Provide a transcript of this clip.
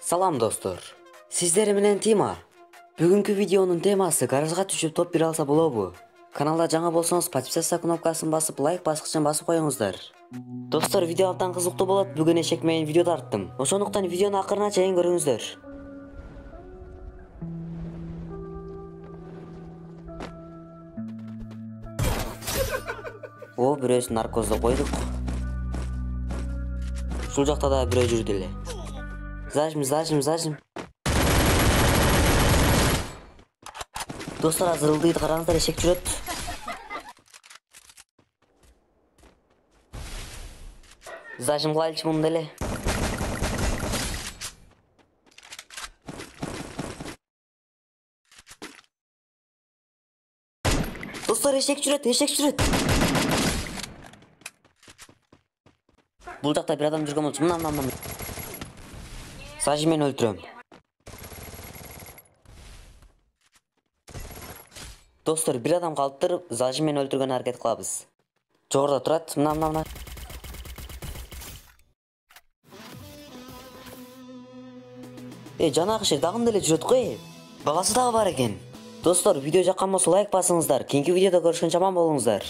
Салам достор. Сиздер менен Тима. Бүгүнкү видеонун темасы гаражга түшүп топ 1 алса болобу? Каналда жаңа болсоңуз подписаться кнопкасын басып, лайк баскычын басып коюңуздар. Достор, видео абдан кызыктуу болот. Бүгүн эшек менен видео тарттым. Ошондуктан видеону акырына чейин көрүңүздөр. О, бирөөсүн наркозду койдук. Ушул жакта да бирөө жүрдү эле. Зажим. Достор, азыр ылдыйды караңыздар, эшек жүрөт. Зажим кылайлычы мында эле. Достор, эшек жүрөт. Бул жакта бир адам жүргөн болчу. Мына. Зажим мени өлтүрөм. Достор, бир адам калыптыр, Зажим мени өлтүргөн аракет кылабыз. Жогоруда турат. Мына. Жанагы ше дагы эле жүрөт го. Багасы дагы бар экен. Достор, видео жаккан болсо лайк басыңыздар. Кийинки видеодо көрүшкөнчө аман болуңуздар.